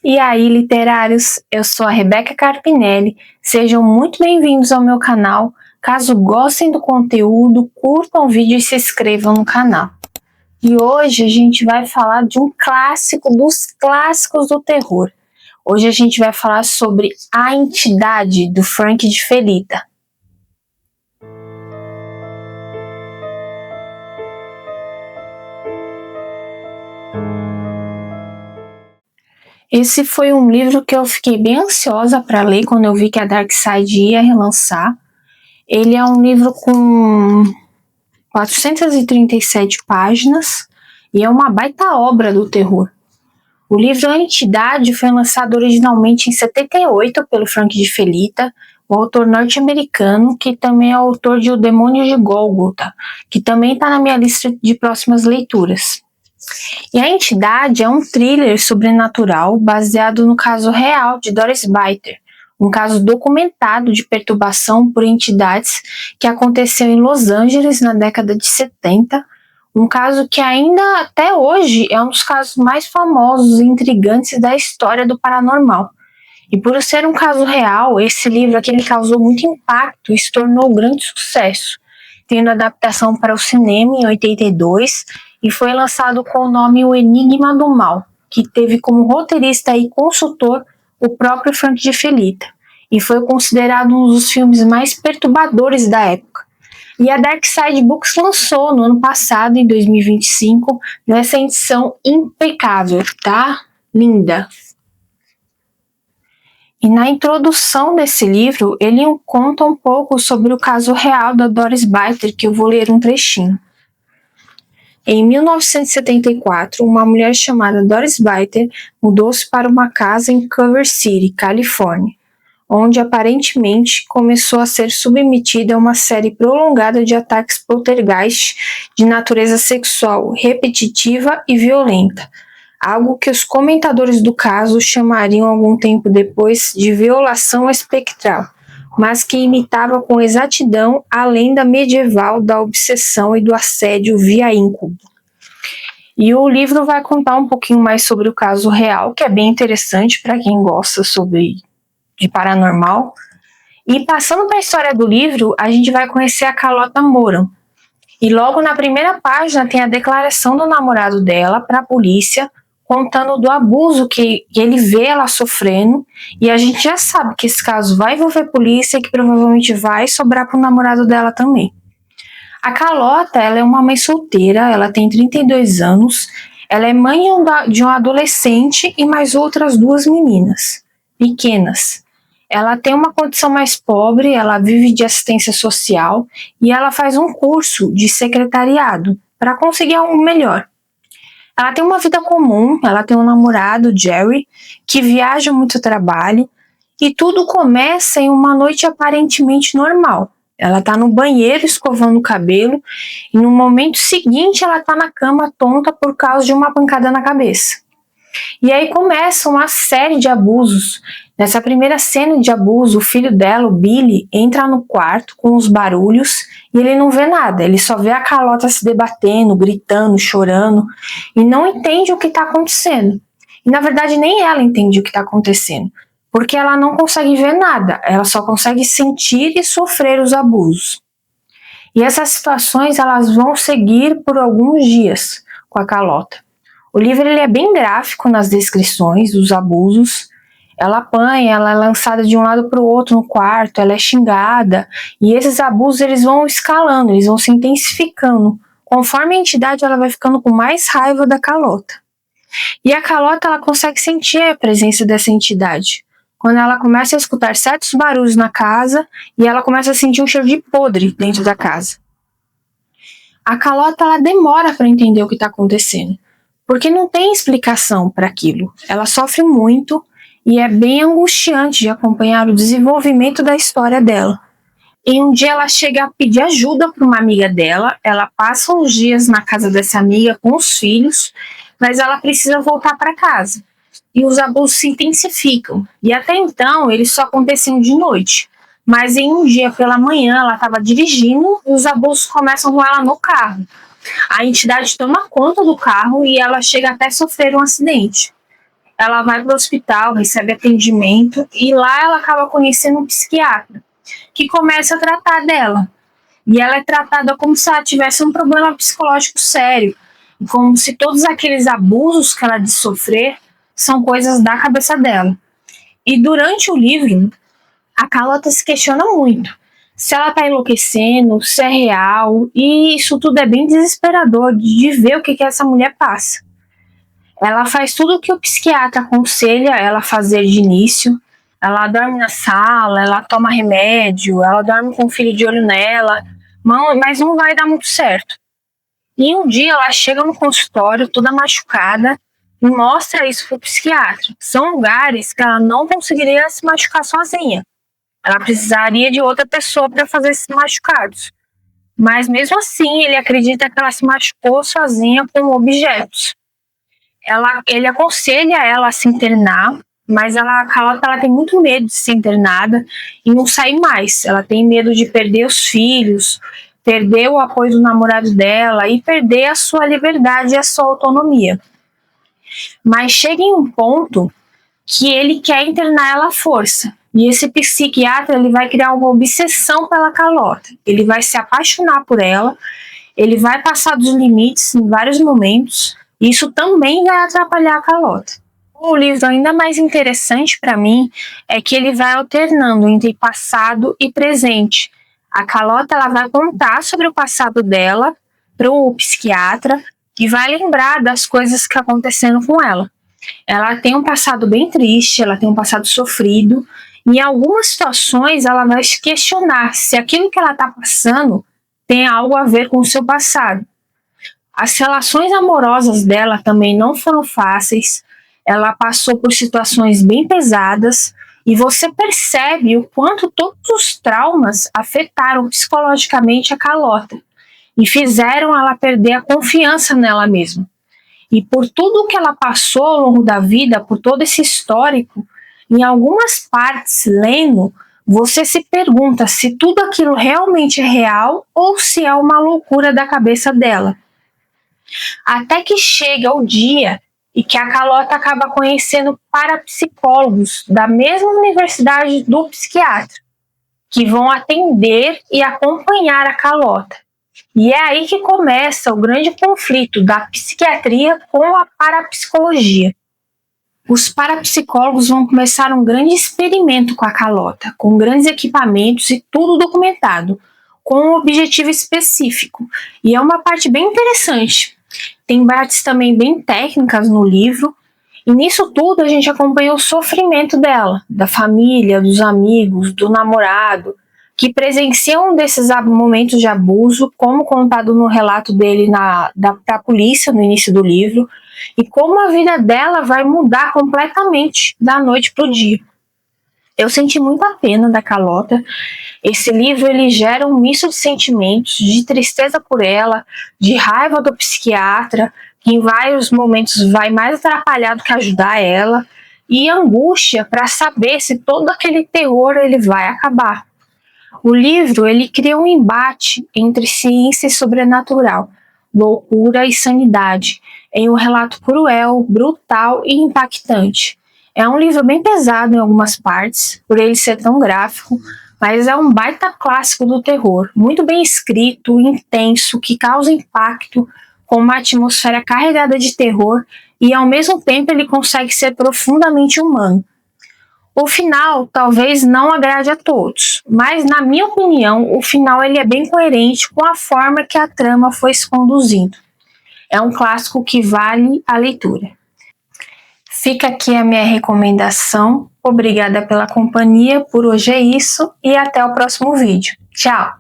E aí, literários, eu sou a Rebeca Carpinelli, sejam muito bem-vindos ao meu canal. Caso gostem do conteúdo, curtam o vídeo e se inscrevam no canal. E hoje a gente vai falar de um clássico dos clássicos do terror. Hoje a gente vai falar sobre A Entidade, do Frank de Felita. Esse foi um livro que eu fiquei bem ansiosa para ler quando eu vi que a Dark Side ia relançar. Ele é um livro com 437 páginas e é uma baita obra do terror. O livro A Entidade foi lançado originalmente em 78 pelo Frank de Felita, o autor norte-americano, que também é autor de O Demônio de Gólgota, que também está na minha lista de próximas leituras. E A Entidade é um thriller sobrenatural baseado no caso real de Doris Biter, um caso documentado de perturbação por entidades que aconteceu em Los Angeles na década de 70, um caso que ainda até hoje é um dos casos mais famosos e intrigantes da história do paranormal. E por ser um caso real, esse livro aqui ele causou muito impacto e se tornou um grande sucesso, tendo adaptação para o cinema em 82 e foi lançado com o nome O Enigma do Mal, que teve como roteirista e consultor o próprio Frank de Felita, e foi considerado um dos filmes mais perturbadores da época. E a Dark Side Books lançou no ano passado, em 2025, nessa edição impecável, tá? Linda! E na introdução desse livro, ele conta um pouco sobre o caso real da Doris Biter, que eu vou ler um trechinho. Em 1974, uma mulher chamada Doris Biter mudou-se para uma casa em Culver City, Califórnia, onde aparentemente começou a ser submetida a uma série prolongada de ataques poltergeist de natureza sexual repetitiva e violenta, algo que os comentadores do caso chamariam algum tempo depois de violação espectral, mas que imitava com exatidão a lenda medieval da obsessão e do assédio via íncubo. E o livro vai contar um pouquinho mais sobre o caso real, que é bem interessante para quem gosta de paranormal. E passando para a história do livro, a gente vai conhecer a Carlota Moran. E logo na primeira página tem a declaração do namorado dela para a polícia, contando do abuso que ele vê ela sofrendo, e a gente já sabe que esse caso vai envolver polícia e que provavelmente vai sobrar para o namorado dela também. A Carlota, ela é uma mãe solteira, ela tem 32 anos, ela é mãe de um adolescente e mais outras duas meninas, pequenas. Ela tem uma condição mais pobre, ela vive de assistência social e ela faz um curso de secretariado para conseguir algo melhor. Ela tem uma vida comum, ela tem um namorado, Jerry, que viaja muito trabalho, e tudo começa em uma noite aparentemente normal. Ela tá no banheiro escovando o cabelo, e no momento seguinte ela tá na cama tonta por causa de uma pancada na cabeça. E aí começa uma série de abusos. Nessa primeira cena de abuso, o filho dela, o Billy, entra no quarto com os barulhos e ele não vê nada. Ele só vê a Carlota se debatendo, gritando, chorando e não entende o que está acontecendo. E na verdade nem ela entende o que está acontecendo, porque ela não consegue ver nada. Ela só consegue sentir e sofrer os abusos. E essas situações elas vão seguir por alguns dias com a Carlota. O livro ele é bem gráfico nas descrições dos abusos. Ela apanha, ela é lançada de um lado para o outro no quarto, ela é xingada, e esses abusos eles vão escalando, eles vão se intensificando. Conforme a entidade ela vai ficando com mais raiva da Carlota. E a Carlota ela consegue sentir a presença dessa entidade. Quando ela começa a escutar certos barulhos na casa e ela começa a sentir um cheiro de podre dentro da casa. A Carlota ela demora para entender o que está acontecendo, porque não tem explicação para aquilo. Ela sofre muito e é bem angustiante de acompanhar o desenvolvimento da história dela. E um dia ela chega a pedir ajuda para uma amiga dela, ela passa uns dias na casa dessa amiga com os filhos, mas ela precisa voltar para casa. E os abusos se intensificam. E até então eles só aconteciam de noite. Mas em um dia pela manhã ela estava dirigindo e os abusos começam com ela no carro. A entidade toma conta do carro e ela chega até a sofrer um acidente. ela vai para o hospital, recebe atendimento e lá ela acaba conhecendo um psiquiatra que começa a tratar dela. E ela é tratada como se ela tivesse um problema psicológico sério, como se todos aqueles abusos que ela diz sofrer são coisas da cabeça dela. E durante o livro, a Carlota se questiona muito se ela está enlouquecendo, se é real, e isso tudo é bem desesperador de ver o que essa mulher passa. Ela faz tudo o que o psiquiatra aconselha ela fazer de início. Ela dorme na sala, ela toma remédio, ela dorme com o filho de olho nela, mas não vai dar muito certo. E um dia ela chega no consultório toda machucada e mostra isso pro psiquiatra. São lugares que ela não conseguiria se machucar sozinha. Ela precisaria de outra pessoa para fazer esses machucados. Mas mesmo assim, ele acredita que ela se machucou sozinha com objetos. Ele aconselha ela a se internar, mas ela tem muito medo de ser internada e não sair mais. Ela tem medo de perder os filhos, perder o apoio do namorado dela e perder a sua liberdade e a sua autonomia. Mas chega em um ponto que ele quer internar ela à força. E esse psiquiatra ele vai criar uma obsessão pela Carlota. Ele vai se apaixonar por ela, ele vai passar dos limites em vários momentos. E isso também vai atrapalhar a Carlota. O livro ainda mais interessante para mim é que ele vai alternando entre passado e presente. A Carlota ela vai contar sobre o passado dela para o psiquiatra e vai lembrar das coisas que aconteceram com ela. Ela tem um passado bem triste, ela tem um passado sofrido, e em algumas situações ela vai se questionar se aquilo que ela está passando tem algo a ver com o seu passado. As relações amorosas dela também não foram fáceis, ela passou por situações bem pesadas, e você percebe o quanto todos os traumas afetaram psicologicamente a Carlota, e fizeram ela perder a confiança nela mesma. E por tudo que ela passou ao longo da vida, por todo esse histórico, em algumas partes, lendo, você se pergunta se tudo aquilo realmente é real ou se é uma loucura da cabeça dela. Até que chega o dia e que a Carlota acaba conhecendo parapsicólogos da mesma universidade do psiquiatra, que vão atender e acompanhar a Carlota. E é aí que começa o grande conflito da psiquiatria com a parapsicologia. Os parapsicólogos vão começar um grande experimento com a Carlota, com grandes equipamentos e tudo documentado, com um objetivo específico. E é uma parte bem interessante. Tem partes também bem técnicas no livro, e nisso tudo a gente acompanha o sofrimento dela, da família, dos amigos, do namorado, que presenciam desses momentos de abuso, como contado no relato dele da polícia no início do livro, e como a vida dela vai mudar completamente da noite para o dia. Eu senti muita pena da Carlota. Esse livro ele gera um misto de sentimentos, de tristeza por ela, de raiva do psiquiatra, que em vários momentos vai mais atrapalhar do que ajudar ela, e angústia para saber se todo aquele terror ele vai acabar. O livro ele cria um embate entre ciência e sobrenatural, loucura e sanidade, em um relato cruel, brutal e impactante. É um livro bem pesado em algumas partes, por ele ser tão gráfico, mas é um baita clássico do terror, muito bem escrito, intenso, que causa impacto, com uma atmosfera carregada de terror e ao mesmo tempo ele consegue ser profundamente humano. O final talvez não agrade a todos, mas na minha opinião o final ele é bem coerente com a forma que a trama foi se conduzindo. É um clássico que vale a leitura. Fica aqui a minha recomendação. Obrigada pela companhia, por hoje é isso e até o próximo vídeo. Tchau!